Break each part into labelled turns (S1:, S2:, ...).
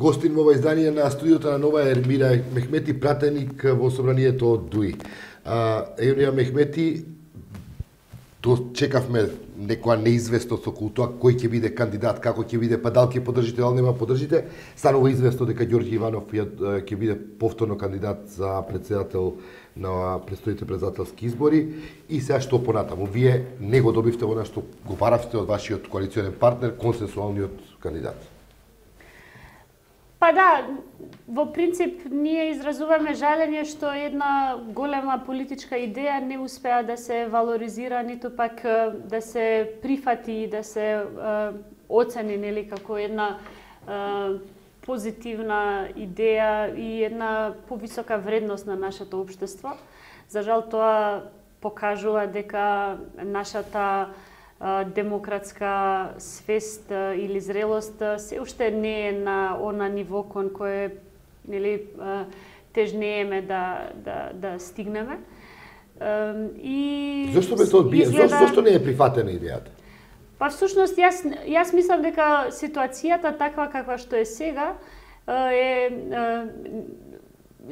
S1: Гостин во ова издание на студиото на Нова Ермира Мехмети, пратеник во собранието од ДУИ. Ермира Мехмети, чекавме некоја неизвестност околу тоа кој ќе биде кандидат, како ќе биде, па дали ќе поддржите, дали нема поддржите. Станува известно дека Ѓорѓи Иванов ќе биде повторно кандидат за председател на предстоите председателски избори и сега што понатаму. Вие не го добивте она што го баравте од вашиот коалиционен партнер, консенсуалниот кандидат.
S2: Па да, во принцип ние изразуваме жалење што една голема политичка идеја не успеа да се валоризира, ниту пак да се прифати, да се оцени нели како една позитивна идеја и една повисока вредност на нашето општество. За жал тоа покажува дека нашата демократска свест или зрелост се уште не е на она ниво кон кое нели тежнееме да стигнеме. И
S1: зошто бе тоа одбиено? Зошто не е прифатена идејата?
S2: Па всушност јас мислам дека ситуацијата таква каква што е сега е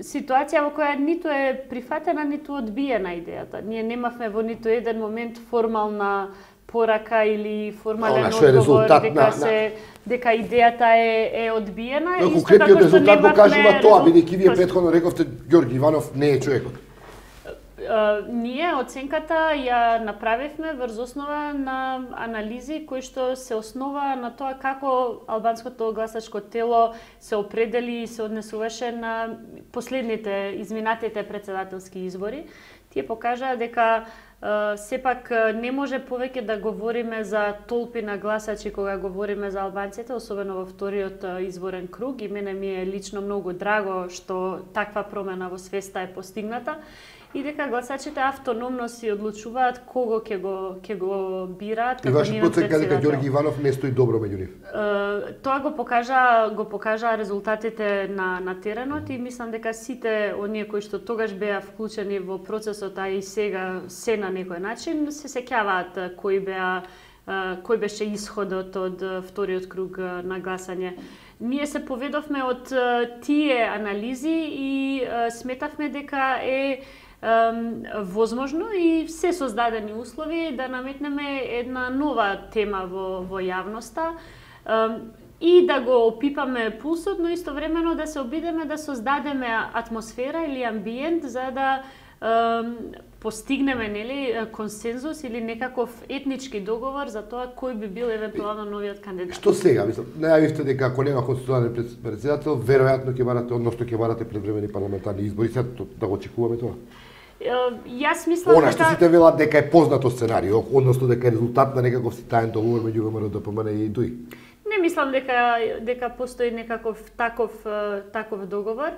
S2: ситуација во која ниту е прифатена, ниту одбиена идејата. Ние немавме во ниту еден момент формална порака или формален одговор дека идејата е одбиена.
S1: Но конкретниот резултат го кажува тоа, бидејќи вие претходно рековте Ѓорѓи Иванов не е човекот.
S2: Ние оценката ја направивме врз основа на анализи кои што се основа на тоа како албанското гласачко тело се определи и се однесуваше на последните изминатите председателски избори. Тие покажаа дека сепак не може повеќе да говориме за толпи на гласачи кога говориме за албанците, особено во вториот изборен круг, и мене ми е лично многу драго што таква промена во свеста е постигната и дека гласачите автономно си одлучуваат кого ќе го бираат како нивен председател. И ваша проценка дека
S1: Ѓорѓи Иванов не стои добро меѓу нив?
S2: Тоа го покажаа резултатите на теренот и мислам дека сите оние кои што тогаш беа вклучени во процесот, а и сега се на некој начин се сеќаваат кој беше исходот од вториот круг на гласање. Ние се поведовме од тие анализи и сметавме дека е возможно и се создадени услови да наметнеме една нова тема во јавноста и да го опипаме пулсот, но истовремено да се обидеме да создадеме атмосфера или амбиент за да постигнеме нели консензус или некаков етнички договор за тоа кој би бил евентуално новиот кандидат.
S1: Што сега, мислам, најавивте дека ако нема конституционален председател, веројатно ќе барате, односно ќе барате предвремени парламентарни избори, сега да го очекуваме тоа.
S2: Јас мислам
S1: она што сите велат дека е познато сценарио, односно дека е резултат на некаков си таен договор меѓу ВМРО, ДПМН и ДУИ.
S2: Не мислам дека постои некаков таков договор.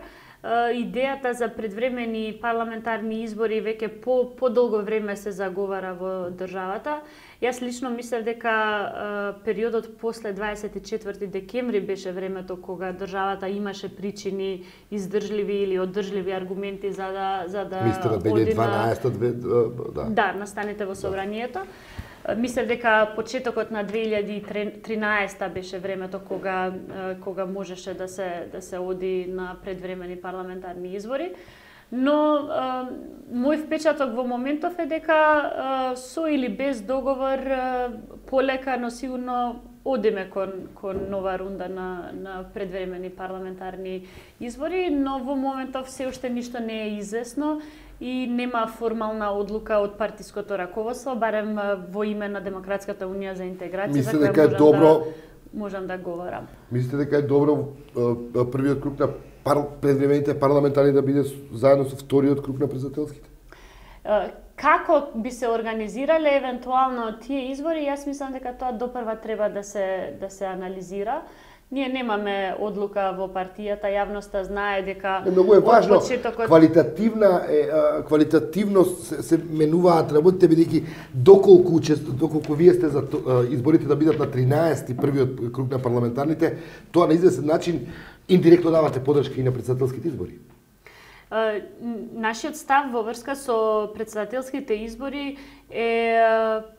S2: Идејата за предвремени парламентарни избори веќе подолго време се заговара во државата. Јас лично мислев дека периодот после 24 декември беше времето кога државата имаше причини, издржливи или оддржливи аргументи за да
S1: мислите на 2012
S2: да, настанете во собранието. Мислев дека почетокот на 2013 беше времето кога можеше да се оди на предвремени парламентарни избори. Но мој впечаток во моментов е дека со или без договор полека, но сигурно одиме кон нова рунда на предвремени парламентарни избори, но во моментов се уште ништо не е известно и нема формална одлука од партиското раководство, барем во име на Демократската унија за интеграција, за која можам да говорам.
S1: Мислите дека е добро првиот круг на предвремените парламентарни да биде заедно со вториот круг на председателските?
S2: Како би се организирале евентуално тие избори, јас мислам дека тоа допрва треба да се анализира. Ние немаме одлука во партијата, јавноста знае дека
S1: многу е важно квалитативно се менуваат работите, бидејќи доколку вие сте за изборите да бидат на 13-ти првиот круг на парламентарните, тоа на известен начин индиректно давате поддршка и на председателските избори.
S2: Нашиот став во врска со председателските избори е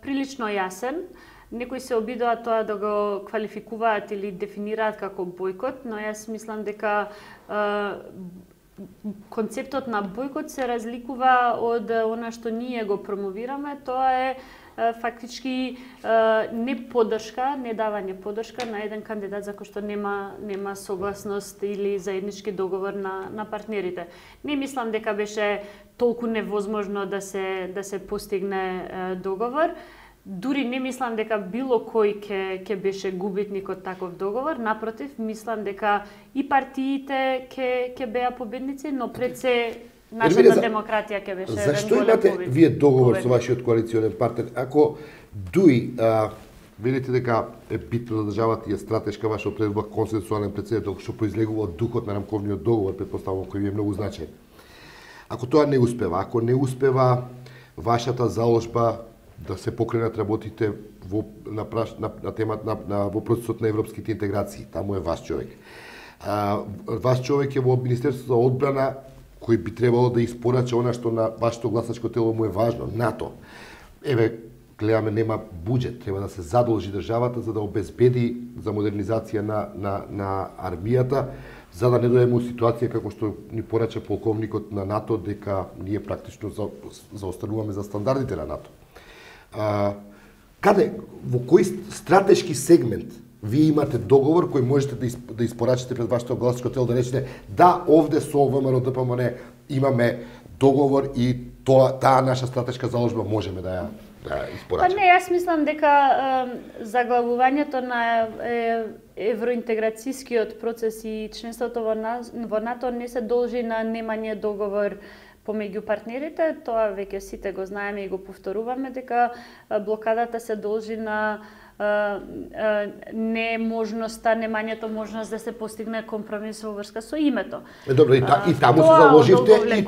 S2: прилично јасен. некои се обидуваат тоа да го квалификуваат или дефинираат како бојкот, но јас мислам дека концептот на бојкот се разликува од она што ние го промовираме, тоа е фактички не поддршка, не давање поддршка на еден кандидат за кој што нема согласност или заеднички договор на партнерите. Не мислам дека беше толку невозможно да се постигне договор. Дури не мислам дека било кој ќе беше губитник од таков договор, напротив, мислам дека и партиите ќе беа победници, но пред се нашата демократија ќе беше еден голем победник.
S1: Зашто имате вие договор со вашиот коалиционен партнер? Ако дуи видите дека е битно за државата и е стратешка ваша опредба консенсуален претседател што произлегува од духот на рамковниот договор, претпоставувам кој ви е многу значаен. Ако тоа не успева, ако не успева вашата заложба да се покренат работите на процесот на европските интеграции, таму е ваш човек. Ваш човек е во Министерството за одбрана, кој би требало да испорача она што на вашето гласачко тело му е важно, НАТО. Гледаме, нема буџет, треба да се задолжи државата за да обезбеди за модернизација на армијата, за да не дојдеме во ситуација како што ни порача полковникот на НАТО, дека ние практично заостануваме за стандардите на НАТО. Во кој стратешки сегмент вие имате договор кој можете да испорачате пред вашето гласачко тело, да речете да, овде со ВМРО ДПМН имаме договор и таа наша стратешка заложба можеме да ја испорачаме?
S2: Не, јас мислам дека заглавувањето на евроинтеграцијскиот процес и членството во НАТО не се должи на немање договор помеѓу партнерите. Тоа веќе сите го знаеме и го повторуваме, дека блокадата се должи на неможноста, немањето можност да се постигне компромис во врска со името.
S1: Добро, и таму се заложивте и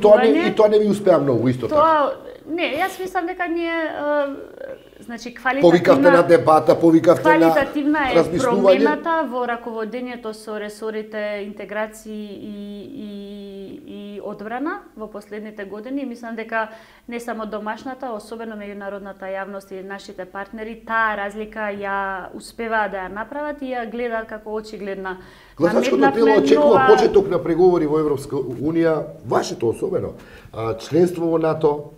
S1: тоа не ви успеа многу исто така.
S2: Не, јас мислам дека ние значи
S1: повикавте на дебата, повикавте на
S2: квалитативна е промената во раководењето со ресорите интеграција и одбрана во последните години. Мислам дека не само домашната, особено меѓународната јавност и нашите партнери, таа разлика ја успеваат да ја направат и ја гледаат како очигледна.
S1: Гласачкото тело очекува почеток на преговори во Европска Унија, вашето особено, членство во НАТО.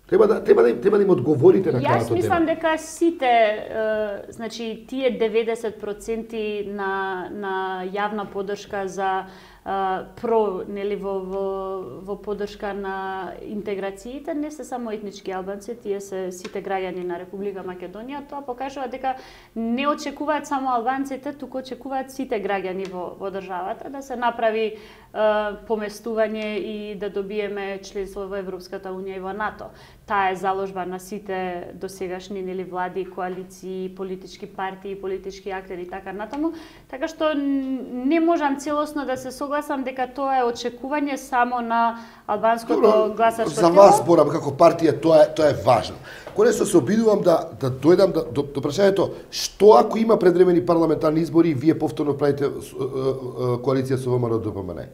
S1: Треба да им одговорите на таа тема.
S2: Јас мислам дека сите, значи тие 90% на јавна поддршка за нели во поддршка на интеграциите не се само етнички албанци, тие се сите граѓани на Република Македонија. Тоа покажува дека не очекуваат само албанците, туку очекуваат сите граѓани во државата да се направи поместување и да добиеме членство во Европската Унија и во НАТО. Таа е заложба на сите досегашни нели влади, коалиции, политички партии, политички актери и така натаму. Така што не можам целосно да се согласам дека тоа е очекување само на албанското гласачко тело.
S1: За вас зборам како партија, тоа е важно. Конечно се обидувам да дојдам до прашањето што ако има предвремени парламентарни избори и вие повторно правите коалиција со ВМРО ДПМН.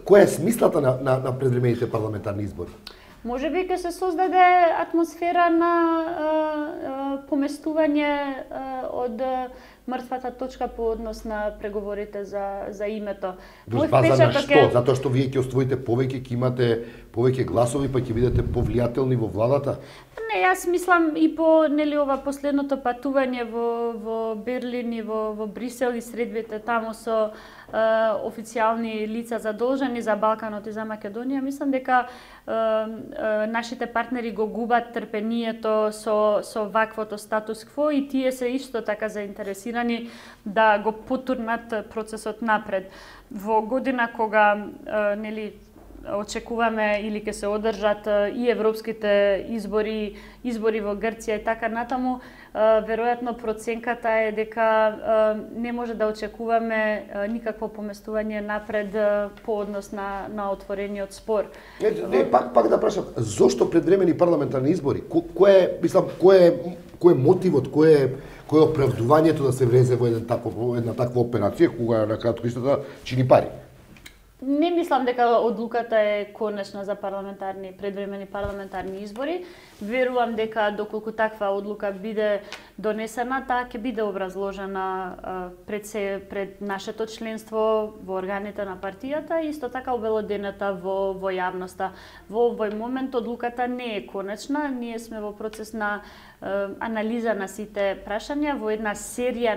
S1: Која е смислата на предвремените парламентарни избори?
S2: Може би ќе се создаде атмосфера на поместување од мртвата точка по однос на преговорите за името.
S1: Во база на што? Затоа што вие ќе оствоите повеќе, ќе имате повеќе гласови, па ќе бидете повлијателни во владата?
S2: Не, јас мислам и по нели ова последното патување во Берлин и во Брисел и средбите таму со официјални лица задолжени за Балканот и за Македонија, мислам дека нашите партнери го губат трпението со ваквото статус кво и тие се исто така заинтересирани да го потурнат процесот напред. Во година кога нели очекуваме или ќе се одржат и европските избори во Грција и така натаму, веројатно проценката е дека не може да очекуваме никакво поместување напред по однос на отворениот спор.
S1: Пак да прашам, зошто предвремени парламентарни избори? Кој е мотивот, кој е оправдувањето да се влезе во една таква операција кога на кратко истата чини пари?
S2: Не мислам дека одлуката е конечна за предвремени парламентарни избори. Верувам дека доколку таква одлука биде донесена, таа ќе биде образложена пред нашето членство во органите на партијата и исто така обелодената во јавноста. Во овој момент одлуката не е конечна, ние сме во процес на анализа на сите прашања во една серија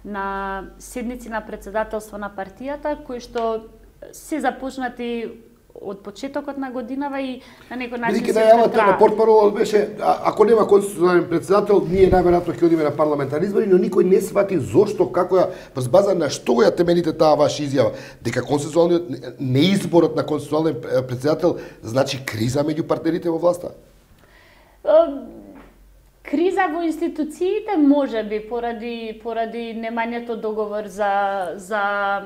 S2: на седници на председателство на партијата, кои што се започнати од почетокот на годинава и на некој начин се
S1: најавата на портпарол беше ако нема конституционален председател, ние најверојатно ќе одиме на парламентарни избори, но никој не свати зошто, како ја врз база на што ја темелите таа ваша изјава, дека конституционалниот неизборот на конституционален председател значи криза меѓу партнерите во власта?
S2: Криза во институциите можеби поради немањето договор за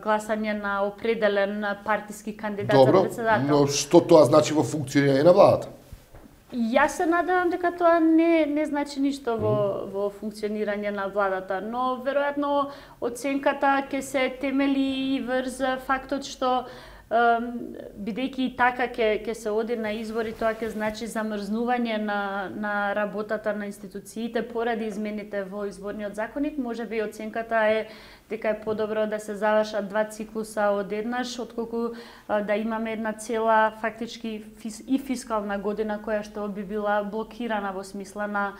S2: гласање на определен партиски кандидат за председател.
S1: Добро, но што тоа значи во функционирање на владата?
S2: Јас се надевам дека тоа не значи ништо во функционирање на владата, но веројатно оценката ќе се темели и врз фактот што бидејќи и така ќе се оди на избори, тоа ќе значи замрзнување на работата на институциите поради измените во изборниот законник. Можеби оценката е дека е подобро да се завршат 2 циклуса одеднаш, отколку да имаме една цела фактички и фискална година која што би била блокирана во смисла на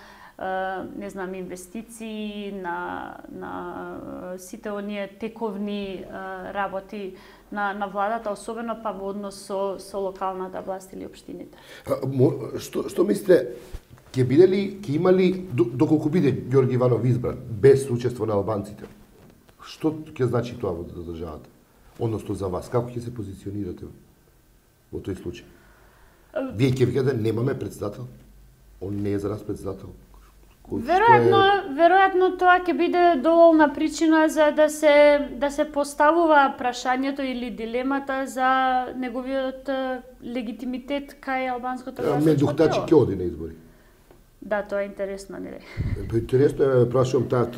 S2: инвестиции, на сите оние тековни работи на владата, особено па во однос со локалната власт или општините.
S1: Што мислите, ќе има ли, доколку биде Ѓорги Иванов избран, без учество на албанците, што ќе значи тоа за државата? Односно за вас, како ќе се позиционирате во тој случај? Вие ќе викате немаме председател? Он не е за нас председател?
S2: Веројатно тоа ќе биде доволна причина за да се поставува прашањето или дилемата за неговиот легитимитет кај албанското гласачко тело.
S1: Мендухтачи ќе оди на избори.
S2: Да, тоа е интересно, нели?
S1: Интересно е, прашувам таа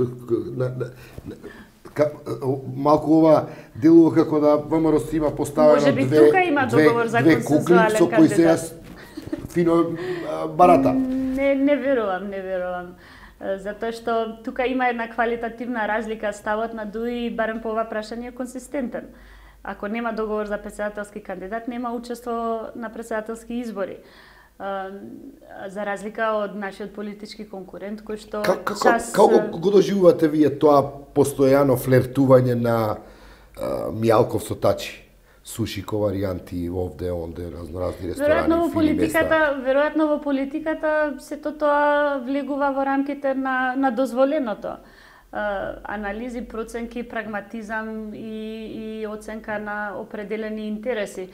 S1: малку ова делува како да ВМРО има поставено
S2: може би тука има договор за консензуален
S1: кои се фино барата.
S2: Не верувам. Затоа што тука има една квалитативна разлика, ставот на ДУИ барем по ова прашање е консистентен. Ако нема договор за председателски кандидат, нема учество на председателски избори. За разлика од нашиот политички конкурент кој што
S1: Како го доживувате вие тоа постојано флертување на Мијалков со Тачи? Сушико варијанти овде, онде, разноразни ресторани,
S2: веројатно во политиката сето тоа влегува во рамките на дозволеното. Анализи, проценки, прагматизам и оценка на определени интереси.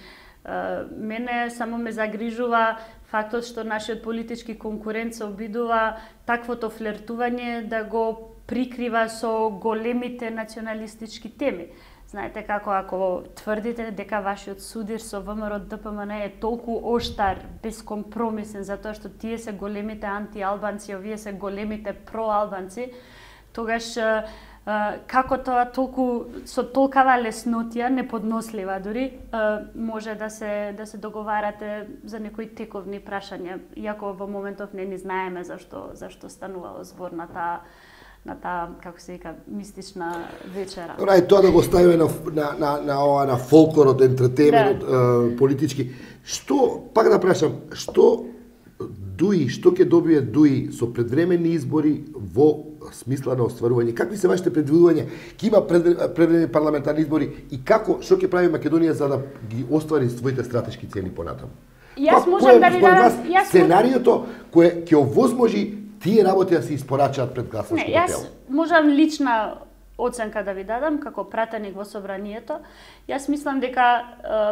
S2: Мене само ме загрижува фактот што нашиот политички конкурент се обидува таквото флертување да го прикрива со големите националистички теми. Знаете како ако тврдите дека вашиот судир со ВМРО ДПМН е толку оштар, бескомпромисен, затоа што тие се големите антиалбанци, овие се големите проалбанци, тогаш како тоа со толкава леснотија, неподнослива дури, може да се договарате за некои тековни прашања, иако во моментов не ни знаеме зашто станувало збор на таа, како се вика, мистична вечера.
S1: Добра, тоа да го ставиме на фолклорот, ентретејменот, политички. Што, пак да прашам, што ќе добие ДУИ со предвремени избори во смисла на остварување? Какви се вашите предвидувања? Ќе има предвремени парламентарни избори и што ќе прави Македонија за да ги оствари своите стратешки цели понатаму?
S2: Јас можам да ви дадам
S1: сценариото кое ќе овозможи тие работи да се испорачаат пред гласачкото тело?
S2: Јас можам лична оценка да ви дадам како пратеник во собранието. Јас мислам дека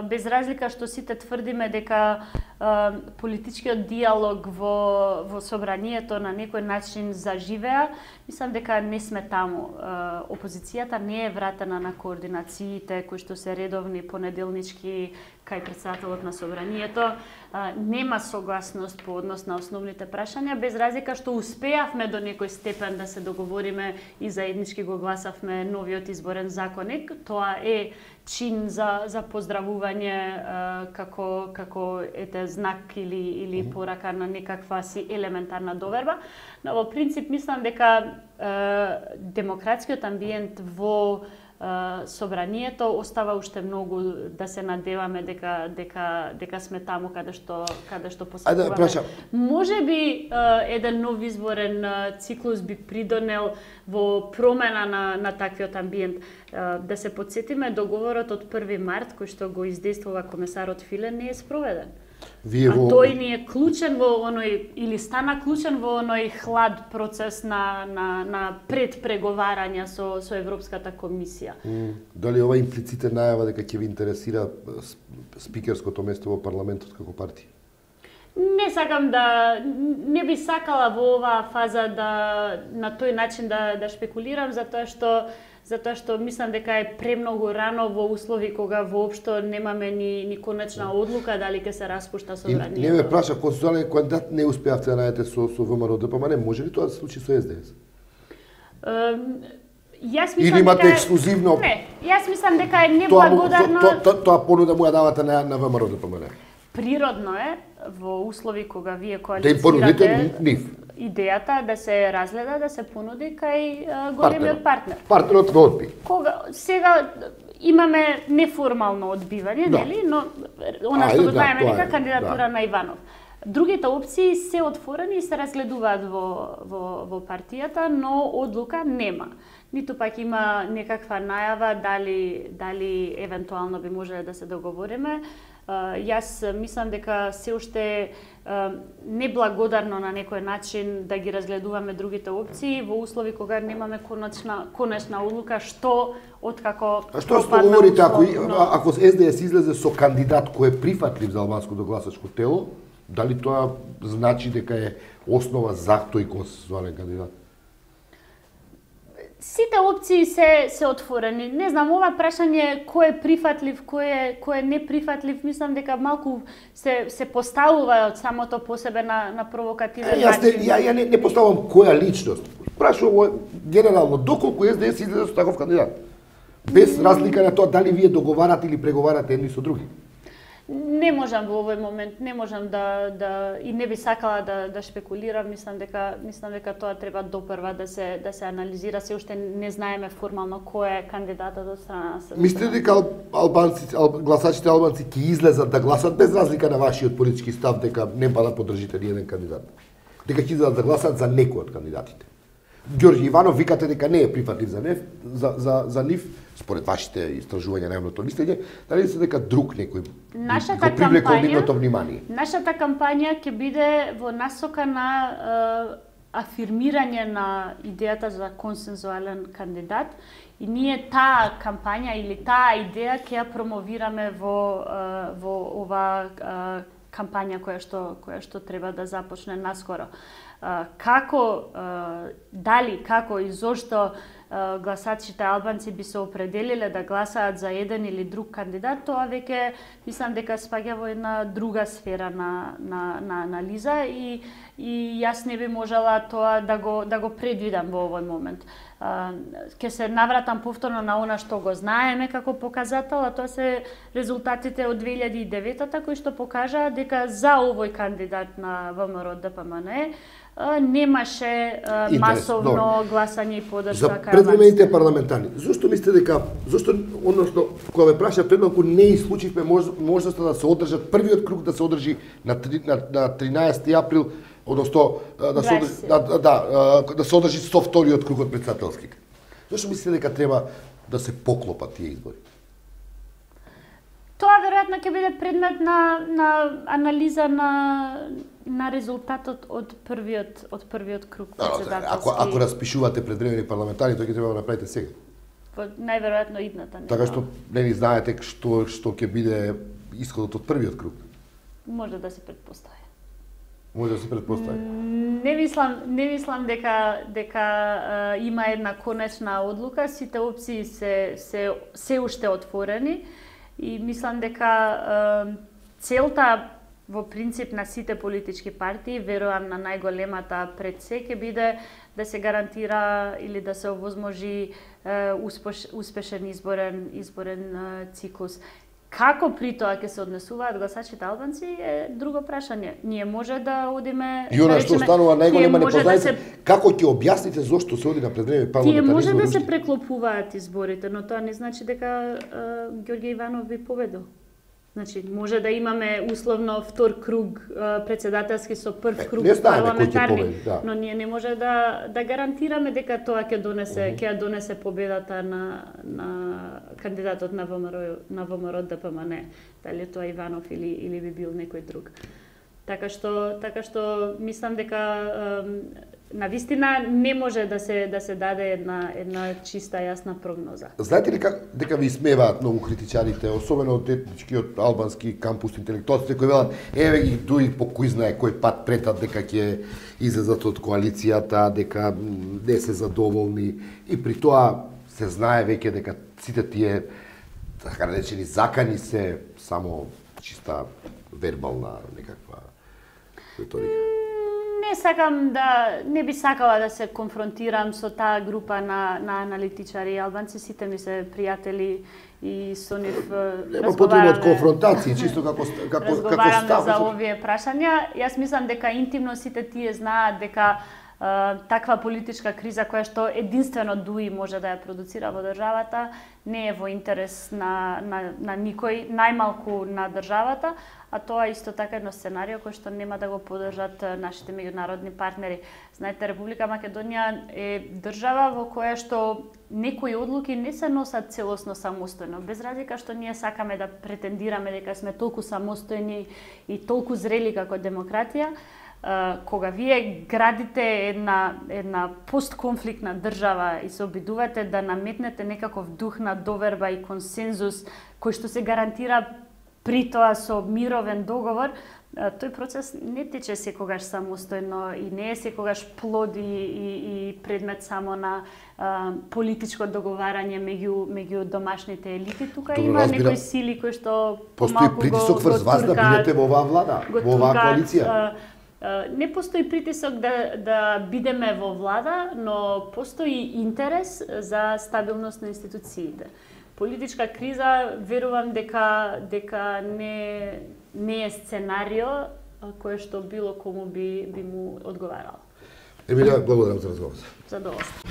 S2: без разлика што сите тврдиме дека политичкиот диалог во собранието на некој начин заживеа, мислам дека не сме таму. Опозицијата не е вратена на координациите кои што се редовни понеделнички кај председателот на собранието. Нема согласност по однос на основните прашања, без разлика што успеавме до некој степен да се договориме и заеднички го гласавме новиот изборен законник. Тоа е чин за поздравување како ете знак или порака на некаква си елементарна доверба. Но во принцип мислам дека демократскиот амбиент во собранието остава уште многу да се надеваме дека сме таму каде што посакуваме. Можеби еден нов изборен циклус би придонел во промена на таквиот амбиент. Да се потсетиме, договорот од 1 март кој што го издействува комесарот Филе не е спроведен. Тој ни е клучен во оној, или стана клучен во оној хлад процес на предпреговарања со Европската комисија.
S1: Дали ова имплицитна најава дека ќе ви интересира спикерското место во парламентот како партија?
S2: Не би сакала во оваа фаза на тој начин да шпекулирам, затоа што мислам дека е премногу рано во услови кога воопшто немаме ни конечна одлука дали ќе се распушта собранието.
S1: Не ме праша, конституционален кандидат не успеавте да најдете со ВМРО ДПМН, може ли тоа да се случи со СДС? Или имате ексклузивно?
S2: Не, јас мислам дека е неблагодарно.
S1: Тоа понуда му ја давате на ВМРО ДПМН.
S2: Природно е во услови кога вие
S1: коалицирате да им понудите нив
S2: идејата да се разгледа, да се понуди кај големиот партнер.
S1: Партнерот го одби.
S2: Сега имаме неформално одбивање, нели, но она што го знаеме дека кандидатура на Иванов. Другите опции се отворени и се разгледуваат во партијата, но одлука нема. Ниту пак има некаква најава дали евентуално би можеле да се договориме. Јас мислам дека се уште неблагодарно на некој начин да ги разгледуваме другите опции во услови кога немаме конечна одлука што откако
S1: што говорите ако СДС излезе со кандидат кој е прифатлив за албанското гласачко тело, дали тоа значи дека е основа за тој консенсуален кандидат?
S2: Сите опции се отворени. Не знам, ова прашање кој е прифатлив, кој е неприфатлив, мислам дека малку се поставува од самото по себе на провокативен начин.
S1: Ја не поставувам која личност. Прашувам генерално доколку СДС излезе со таков кандидат. Без разлика на тоа дали вие договарате или преговарате едни со други.
S2: Не можам во овој момент, не можам и не би сакала да шпекулирам, мислам дека тоа треба допрва да се анализира, се уште не знаеме формално кој е кандидатот од страна на СДС.
S1: Мислите дека гласачите албанци ќе излезат да гласат без разлика на вашиот политички став дека не да поддржите ни еден кандидат? Дека ќе излезат да гласат за некој од кандидатите? Ѓорѓе Иванов викате дека не е прифатлив за нив, според вашите истражувања на јавното мислење, дали се дека друг некој го привлекол нивното внимание?
S2: Нашата кампања ќе биде во насока на афирмирање на идејата за консензуален кандидат и ние таа кампања или таа идеја ќе ја промовираме во оваа кампања која што треба да започне наскоро. Како, дали, како и зошто гласачите албанци би се определиле да гласаат за еден или друг кандидат, тоа веќе мислам дека спаѓа во една друга сфера на анализа и јас не би можела тоа да го предвидам во овој момент. Ќе се навратам повторно на она што го знаеме како показател, а тоа се резултатите од 2009-та кои што покажаа дека за овој кандидат на ВМРО ДПМН немаше масовно гласање и поддршка
S1: кај предвремените парламентарни. Зошто мислите дека односно кога ме праша пред малку не исклучивме можноста да се одржат првиот круг да се одржи на 13 април, односно да се одржи со вториот круг од претседателските. Зошто мислите дека треба да се поклопат тие избори?
S2: Тоа веројатно ќе биде предмет на анализа на резултатот од првиот круг претседателски.
S1: Ако распишувате предвремени парламентарни, тоа ќе треба да направите сега.
S2: Најверојатно идната.
S1: Така што не знаете што ќе биде исходот од првиот круг.
S2: Може да се предпостави.
S1: Може да се предпостави.
S2: Не мислам дека има една конечна одлука, сите опции се уште отворени и мислам дека целта во принцип на сите политички партии, верувам на најголемата пред се ќе биде да се гарантира или да се овозможи успешен изборен циклус. Како при тоа ќе се однесуваат гласачите албанци е друго прашање. Ние може да одиме...
S1: И она што останува најголема непознаница, како ќе објасните зошто се оди на предвреме парламентарни избори?
S2: Тие може да се преклопуваат изборите, но тоа не значи дека Ѓорѓе Иванов би победил. Значи, може да имаме условно втор круг председателски со прв круг парламентарни, но ние не може да гарантираме дека тоа ќе донесе победата на кандидатот на ВМРО ДПМН, дали тоа Иванов или би бил некој друг. Така што мислам дека навистина не може да се даде една чиста јасна прогноза.
S1: Знаете ли дека ви смеваат многу критичарите, особено од етничкиот албански кампус интелектуалците кои велат еве ги дуи по кој знае кој пат претат дека ќе излезат од коалицијата, дека не се задоволни и при тоа се знае веќе дека сите тие така речени закани се само чиста вербална некаква риторика.
S2: Не би сакала да се конфронтирам со таа група на аналитичари албанци, сите ми се пријатели и со нив
S1: нема потреба од конфронтации, чисто како став
S2: за овие прашања. Јас мислам дека интимно сите тие знаат дека таква политичка криза која што единствено ДУИ може да ја продуцира во државата не е во интерес на никој, најмалку на државата, а тоа е исто така едно сценарио кој што нема да го поддржат нашите меѓународни партнери. Знаете, Република Македонија е држава во која што некои одлуки не се носат целосно самостојно, без разлика што ние сакаме да претендираме дека сме толку самостојни и толку зрели како демократија. Кога вие градите една постконфликтна држава и се обидувате да наметнете некаков дух на доверба и консензус кој што се гарантира при тоа со мировен договор, тој процес не тече секогаш самостојно и не е секогаш плод и предмет само на политичко договарање меѓу домашните елити. Тука има некои сили кои што
S1: постои притисок врз вас да бидете во оваа влада, во оваа коалиција.
S2: Не постои притисок да бидеме во влада, но постои интерес за стабилност на институциите. Политичка криза, верувам дека не е сценарио кое што било кому би му одговарало.
S1: Емилија, благодарам за разговор.
S2: Задоволство.